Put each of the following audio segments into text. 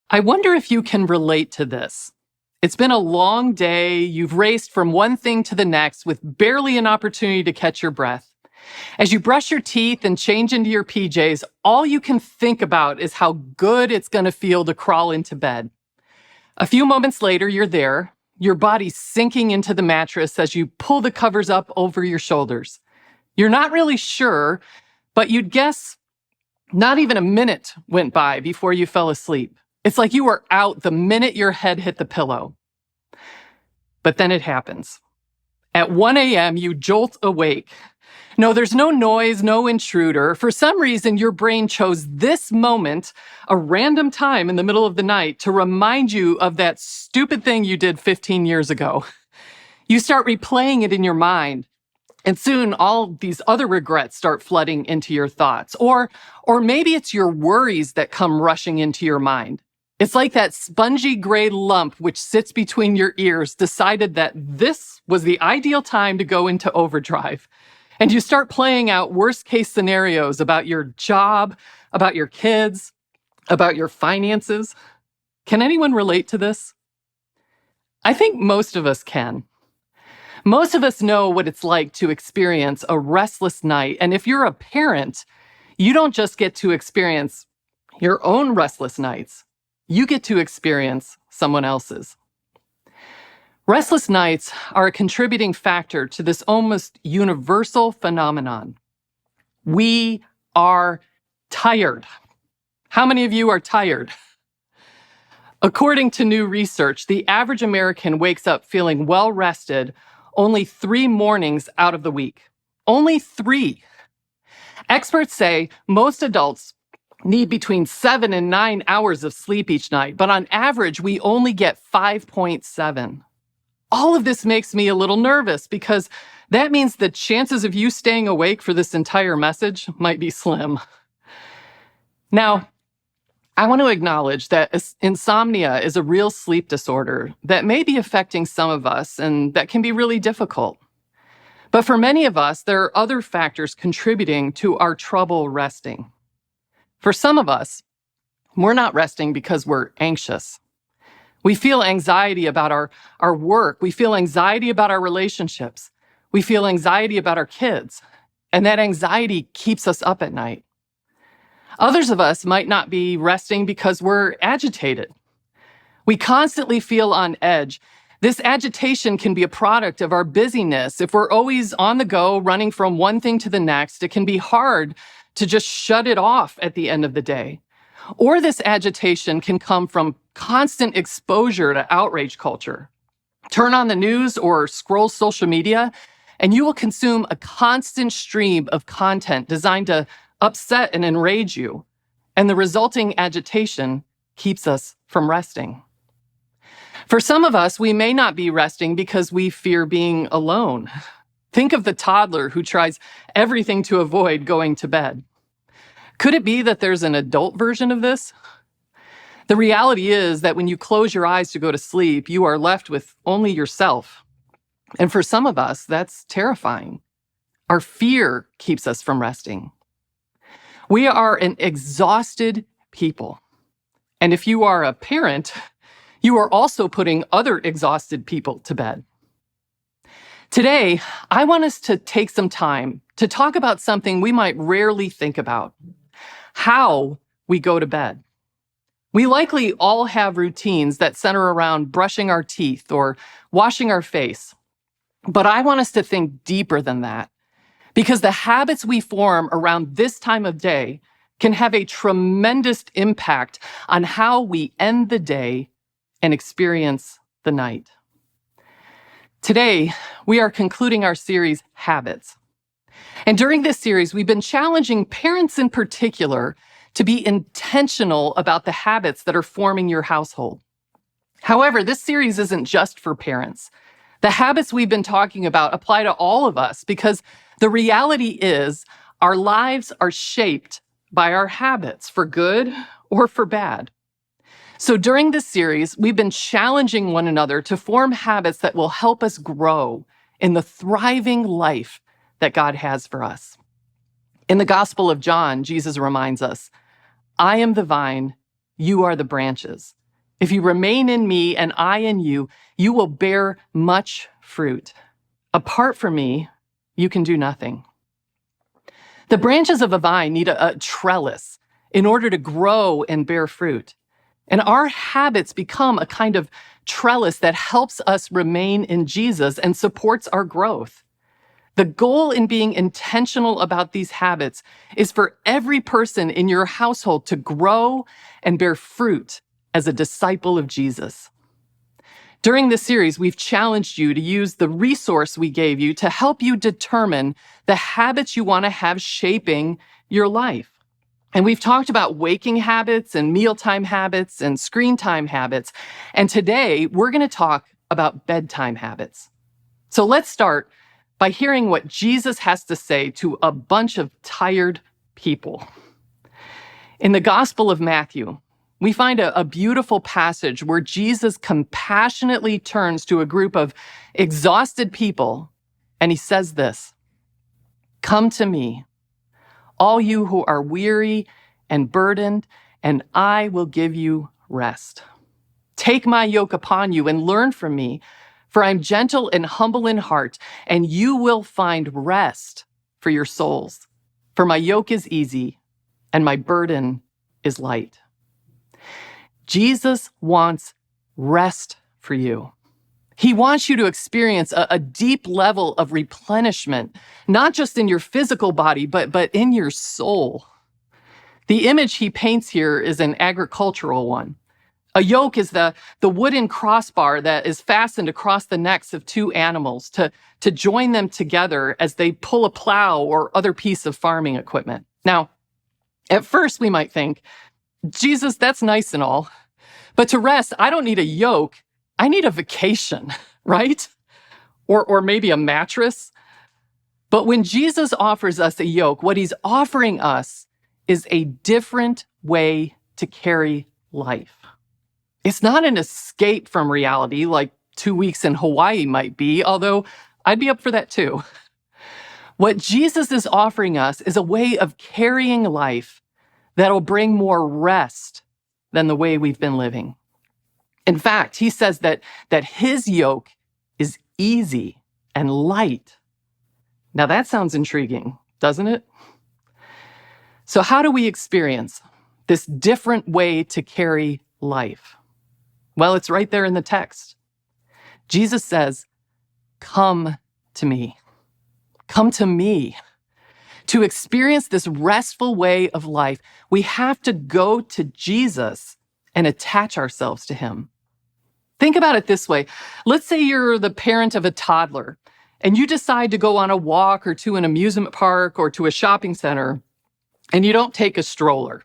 I wonder if you can relate to this. It's been a long day. You've raced from one thing to the next with barely an opportunity to catch your breath. As you brush your teeth and change into your PJs, all you can think about is how good it's going to feel to crawl into bed. A few moments later, you're there, your body sinking into the mattress as you pull the covers up over your shoulders. You're not really sure, but you'd guess not even a minute went by before you fell asleep. It's like you were out the minute your head hit the pillow. But then it happens. At 1 a.m., you jolt awake. No, there's no noise, no intruder. For some reason, your brain chose this moment, a random time in the middle of the night, to remind you of that stupid thing you did 15 years ago. You start replaying it in your mind. And soon all these other regrets start flooding into your thoughts. Or maybe it's your worries that come rushing into your mind. It's like that spongy gray lump which sits between your ears decided that this was the ideal time to go into overdrive. And you start playing out worst case scenarios about your job, about your kids, about your finances. Can anyone relate to this? I think most of us can. Most of us know what it's like to experience a restless night. And if you're a parent, you don't just get to experience your own restless nights. You get to experience someone else's. Restless nights are a contributing factor to this almost universal phenomenon. We are tired. How many of you are tired? According to new research, the average American wakes up feeling well-rested only 3 mornings out of the week. Only 3. Experts say most adults need between 7 and 9 hours of sleep each night, but on average, we only get 5.7. All of this makes me a little nervous because that means the chances of you staying awake for this entire message might be slim. Now, I want to acknowledge that insomnia is a real sleep disorder that may be affecting some of us and that can be really difficult. But for many of us, there are other factors contributing to our trouble resting. For some of us, we're not resting because we're anxious. We feel anxiety about our work. We feel anxiety about our relationships. We feel anxiety about our kids. And that anxiety keeps us up at night. Others of us might not be resting because we're agitated. We constantly feel on edge. This agitation can be a product of our busyness. If we're always on the go, running from one thing to the next, it can be hard to just shut it off at the end of the day. Or this agitation can come from constant exposure to outrage culture. Turn on the news or scroll social media, and you will consume a constant stream of content designed to upset and enrage you. And the resulting agitation keeps us from resting. For some of us, we may not be resting because we fear being alone. Think of the toddler who tries everything to avoid going to bed. Could it be that there's an adult version of this? The reality is that when you close your eyes to go to sleep, you are left with only yourself. And for some of us, that's terrifying. Our fear keeps us from resting. We are an exhausted people. And if you are a parent, you are also putting other exhausted people to bed. Today, I want us to take some time to talk about something we might rarely think about: how we go to bed. We likely all have routines that center around brushing our teeth or washing our face. But I want us to think deeper than that, because the habits we form around this time of day can have a tremendous impact on how we end the day and experience the night. Today, we are concluding our series, Habits. And during this series, we've been challenging parents in particular to be intentional about the habits that are forming your household. However, this series isn't just for parents. The habits we've been talking about apply to all of us because the reality is our lives are shaped by our habits, for good or for bad. So during this series, we've been challenging one another to form habits that will help us grow in the thriving life that God has for us. In the Gospel of John, Jesus reminds us, "I am the vine, you are the branches. If you remain in me and I in you, you will bear much fruit. Apart from me, you can do nothing. The branches of a vine need a trellis in order to grow and bear fruit. And our habits become a kind of trellis that helps us remain in Jesus and supports our growth. The goal in being intentional about these habits is for every person in your household to grow and bear fruit as a disciple of Jesus. During this series, we've challenged you to use the resource we gave you to help you determine the habits you want to have shaping your life. And we've talked about waking habits and mealtime habits and screen time habits. And today, we're going to talk about bedtime habits. So let's start by hearing what Jesus has to say to a bunch of tired people. In the Gospel of Matthew, we find a beautiful passage where Jesus compassionately turns to a group of exhausted people, and he says this, "Come to me, all you who are weary and burdened, and I will give you rest. Take my yoke upon you and learn from me, for I'm gentle and humble in heart, and you will find rest for your souls. For my yoke is easy, and my burden is light." Jesus wants rest for you. He wants you to experience a deep level of replenishment, not just in your physical body, but in your soul. The image he paints here is an agricultural one. A yoke is the wooden crossbar that is fastened across the necks of two animals to join them together as they pull a plow or other piece of farming equipment. Now, at first we might think, Jesus, that's nice and all, but to rest, I don't need a yoke. I need a vacation, right? Or maybe a mattress. But when Jesus offers us a yoke, what he's offering us is a different way to carry life. It's not an escape from reality like 2 weeks in Hawaii might be, although I'd be up for that too. What Jesus is offering us is a way of carrying life that'll bring more rest than the way we've been living. In fact, he says that his yoke is easy and light. Now that sounds intriguing, doesn't it? So how do we experience this different way to carry life? Well, it's right there in the text. Jesus says, "Come to me. Come to me." To experience this restful way of life, we have to go to Jesus and attach ourselves to him. Think about it this way. Let's say you're the parent of a toddler and you decide to go on a walk or to an amusement park or to a shopping center, and you don't take a stroller.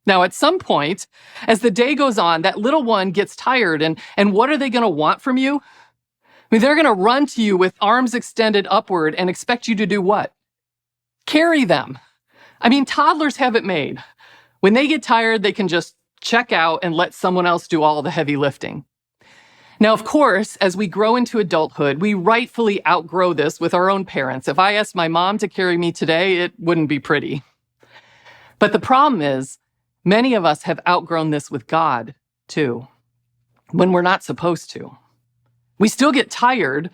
Now, at some point, as the day goes on, that little one gets tired, and what are they going to want from you? I mean, they're going to run to you with arms extended upward and expect you to do what? Carry them. I mean, toddlers have it made. When they get tired, they can just check out and let someone else do all the heavy lifting. Now, of course, as we grow into adulthood, we rightfully outgrow this with our own parents. If I asked my mom to carry me today, it wouldn't be pretty. But the problem is, many of us have outgrown this with God, too, when we're not supposed to. We still get tired,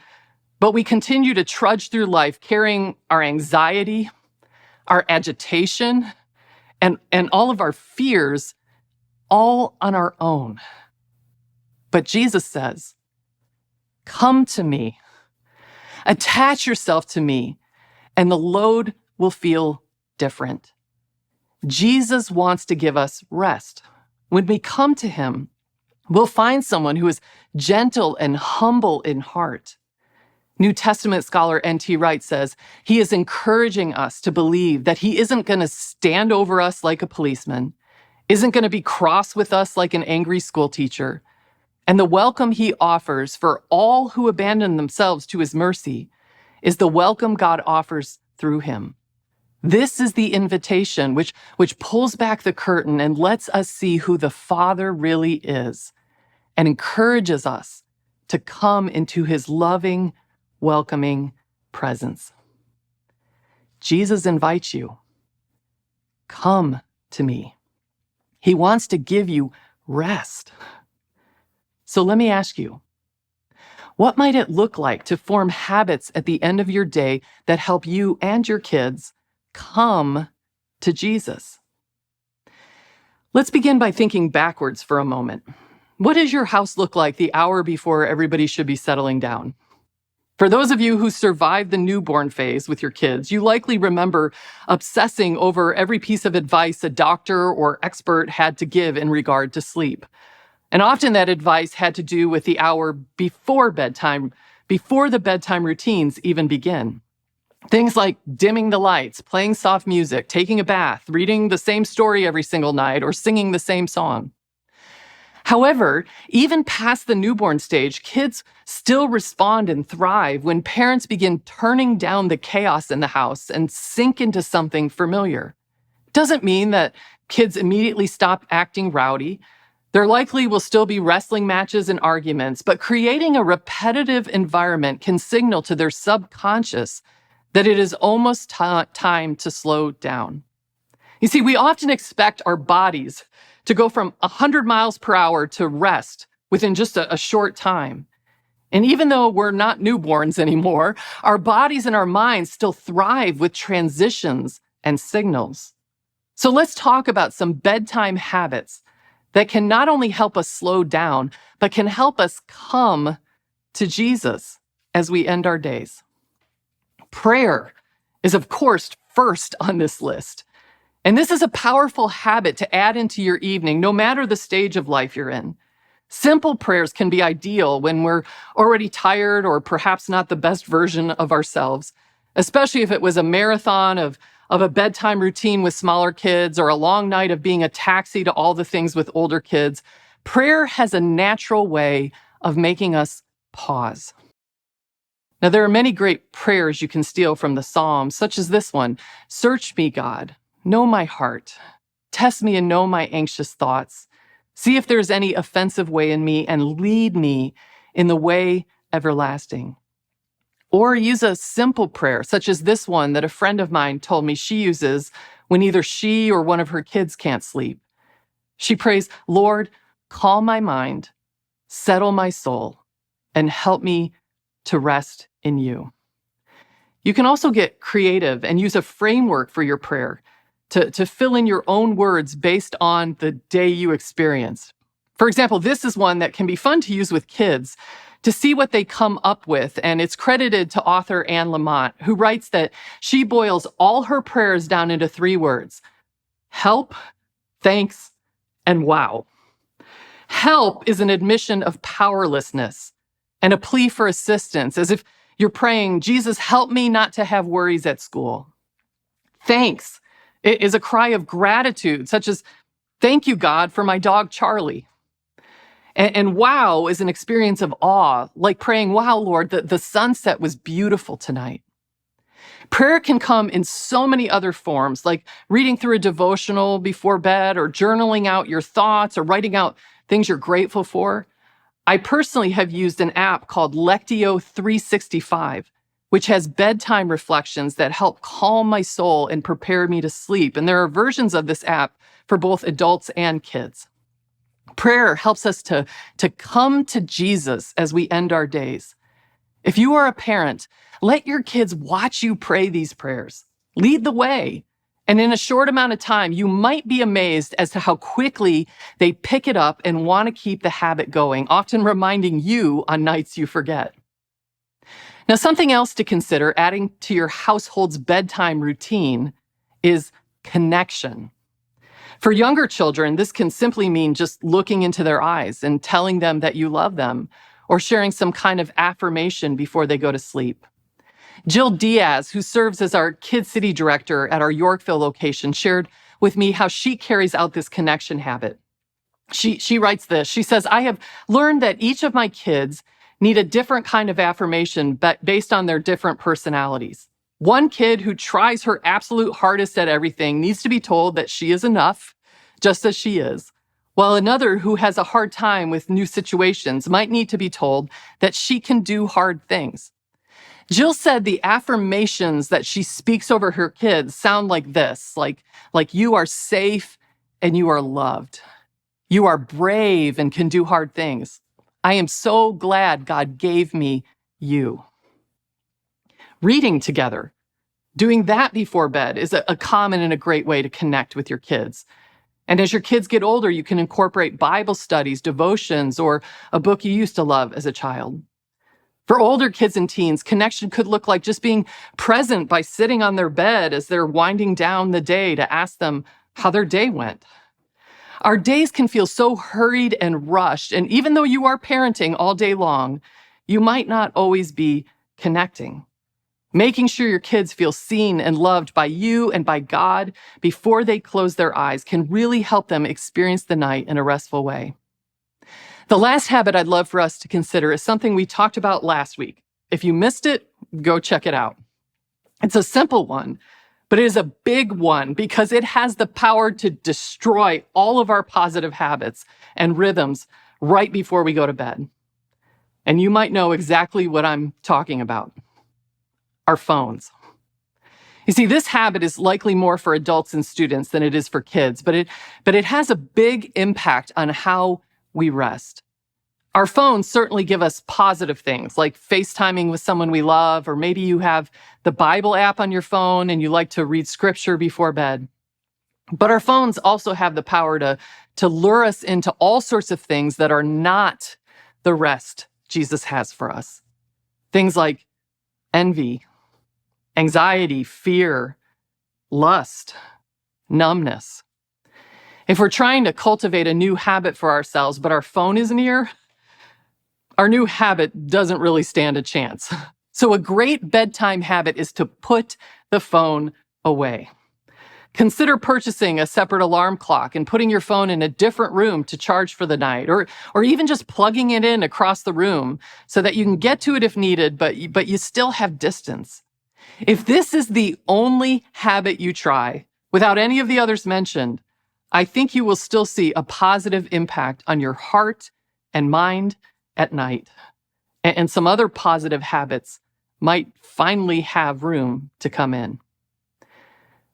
but we continue to trudge through life carrying our anxiety, our agitation, and all of our fears all on our own. But Jesus says, "Come to me, attach yourself to me, and the load will feel different." Jesus wants to give us rest. When we come to him, we'll find someone who is gentle and humble in heart. New Testament scholar N.T. Wright says, he is encouraging us to believe that he isn't going to stand over us like a policeman, isn't going to be cross with us like an angry school teacher. And the welcome he offers for all who abandon themselves to his mercy is the welcome God offers through him. This is the invitation which pulls back the curtain and lets us see who the Father really is and encourages us to come into his loving, welcoming presence. Jesus invites you. Come to me. He wants to give you rest. So let me ask you, what might it look like to form habits at the end of your day that help you and your kids come to Jesus? Let's begin by thinking backwards for a moment. What does your house look like the hour before everybody should be settling down? For those of you who survived the newborn phase with your kids, you likely remember obsessing over every piece of advice a doctor or expert had to give in regard to sleep. And often that advice had to do with the hour before bedtime, before the bedtime routines even begin. Things like dimming the lights, playing soft music, taking a bath, reading the same story every single night, or singing the same song. However, even past the newborn stage, kids still respond and thrive when parents begin turning down the chaos in the house and sink into something familiar. It doesn't mean that kids immediately stop acting rowdy. There likely will still be wrestling matches and arguments, but creating a repetitive environment can signal to their subconscious that it is almost time to slow down. You see, we often expect our bodies to go from 100 miles per hour to rest within just a short time. And even though we're not newborns anymore, our bodies and our minds still thrive with transitions and signals. So let's talk about some bedtime habits that can not only help us slow down, but can help us come to Jesus as we end our days. Prayer is, of course, first on this list. And this is a powerful habit to add into your evening, no matter the stage of life you're in. Simple prayers can be ideal when we're already tired or perhaps not the best version of ourselves, especially if it was a marathon of a bedtime routine with smaller kids or a long night of being a taxi to all the things with older kids. Prayer has a natural way of making us pause. Now, there are many great prayers you can steal from the Psalms, such as this one: "Search me, God. Know my heart. Test me and know my anxious thoughts. See if there's any offensive way in me and lead me in the way everlasting." Or use a simple prayer, such as this one that a friend of mine told me she uses when either she or one of her kids can't sleep. She prays, "Lord, calm my mind, settle my soul, and help me to rest in you." You can also get creative and use a framework for your prayer to fill in your own words based on the day you experienced. For example, this is one that can be fun to use with kids to see what they come up with, and it's credited to author Anne Lamott, who writes that she boils all her prayers down into 3 words: help, thanks, and wow. Help is an admission of powerlessness and a plea for assistance, as if you're praying, "Jesus, help me not to have worries at school." Thanks is a cry of gratitude, such as, "Thank you, God, for my dog, Charlie." And wow is an experience of awe, like praying, "Wow, Lord, the sunset was beautiful tonight." Prayer can come in so many other forms, like reading through a devotional before bed, or journaling out your thoughts, or writing out things you're grateful for. I personally have used an app called Lectio 365, which has bedtime reflections that help calm my soul and prepare me to sleep. And there are versions of this app for both adults and kids. Prayer helps us to come to Jesus as we end our days. If you are a parent, let your kids watch you pray these prayers. Lead the way. And in a short amount of time, you might be amazed as to how quickly they pick it up and want to keep the habit going, often reminding you on nights you forget. Now, something else to consider adding to your household's bedtime routine is connection. For younger children, this can simply mean just looking into their eyes and telling them that you love them, or sharing some kind of affirmation before they go to sleep. Jill Diaz, who serves as our Kid City director at our Yorkville location, shared with me how she carries out this connection habit. She writes this. She says, "I have learned that each of my kids need a different kind of affirmation based on their different personalities. One kid who tries her absolute hardest at everything needs to be told that she is enough, just as she is, while another who has a hard time with new situations might need to be told that she can do hard things." Jill said the affirmations that she speaks over her kids sound like this, like "you are safe and you are loved. You are brave and can do hard things. I am so glad God gave me you. Reading together, doing that before bed is a common and a great way to connect with your kids. And as your kids get older, you can incorporate Bible studies, devotions, or a book you used to love as a child. For older kids and teens, connection could look like just being present by sitting on their bed as they're winding down the day to ask them how their day went. Our days can feel so hurried and rushed, and even though you are parenting all day long, you might not always be connecting. Making sure your kids feel seen and loved by you and by God before they close their eyes can really help them experience the night in a restful way. The last habit I'd love for us to consider is something we talked about last week. If you missed it, go check it out. It's a simple one, but it is a big one because it has the power to destroy all of our positive habits and rhythms right before we go to bed. And you might know exactly what I'm talking about. Our phones. You see, this habit is likely more for adults and students than it is for kids, but it has a big impact on how we rest. Our phones certainly give us positive things like FaceTiming with someone we love, or maybe you have the Bible app on your phone and you like to read scripture before bed. But our phones also have the power to lure us into all sorts of things that are not the rest Jesus has for us. Things like envy, anxiety, fear, lust, numbness. If we're trying to cultivate a new habit for ourselves, but our phone is near, our new habit doesn't really stand a chance. So a great bedtime habit is to put the phone away. Consider purchasing a separate alarm clock and putting your phone in a different room to charge for the night, or even just plugging it in across the room so that you can get to it if needed, but you still have distance. If this is the only habit you try, without any of the others mentioned, I think you will still see a positive impact on your heart and mind at night. And some other positive habits might finally have room to come in.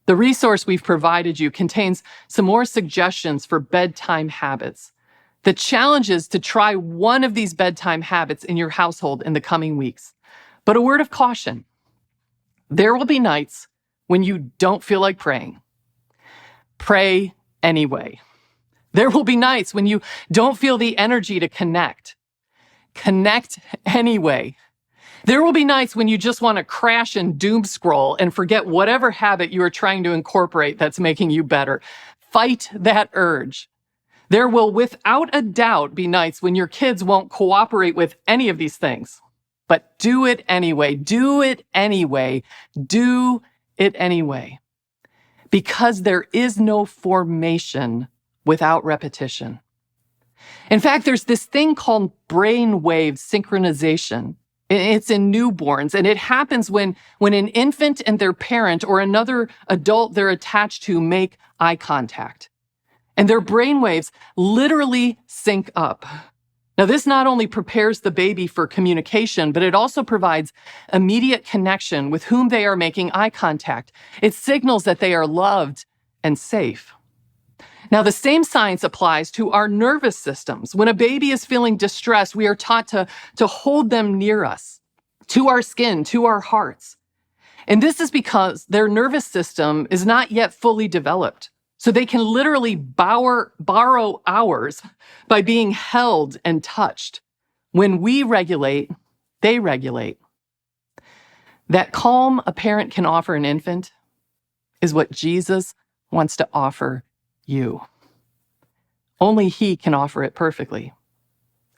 The resource we've provided you contains some more suggestions for bedtime habits. The challenge is to try one of these bedtime habits in your household in the coming weeks. But a word of caution. There will be nights when you don't feel like praying. Pray anyway. There will be nights when you don't feel the energy to connect. Connect anyway. There will be nights when you just want to crash and doom scroll and forget whatever habit you are trying to incorporate that's making you better. Fight that urge. There will, without a doubt, be nights when your kids won't cooperate with any of these things. But do it anyway. Do it anyway. Do it anyway. Because there is no formation without repetition. In fact, there's this thing called brainwave synchronization. It's in newborns, and it happens when an infant and their parent or another adult they're attached to make eye contact. And their brainwaves literally sync up. Now, this not only prepares the baby for communication, but it also provides immediate connection with whom they are making eye contact. It signals that they are loved and safe. Now, the same science applies to our nervous systems. When a baby is feeling distressed, we are taught to hold them near us, to our skin, to our hearts. And this is because their nervous system is not yet fully developed. So they can literally borrow ours by being held and touched. When we regulate, they regulate. That calm a parent can offer an infant is what Jesus wants to offer you. Only He can offer it perfectly,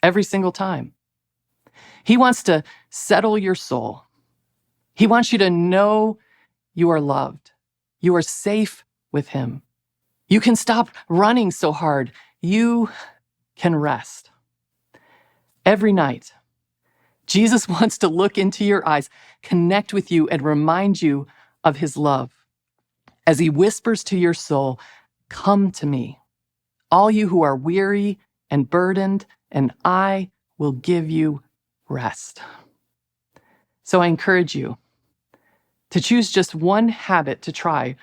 every single time. He wants to settle your soul. He wants you to know you are loved. You are safe with Him. You can stop running so hard. You can rest. Every night, Jesus wants to look into your eyes, connect with you, and remind you of His love. As He whispers to your soul, "Come to me, all you who are weary and burdened, and I will give you rest." So I encourage you to choose just one habit to try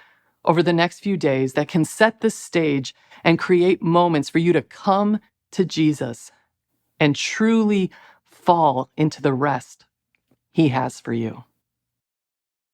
over the next few days that can set the stage and create moments for you to come to Jesus and truly fall into the rest He has for you.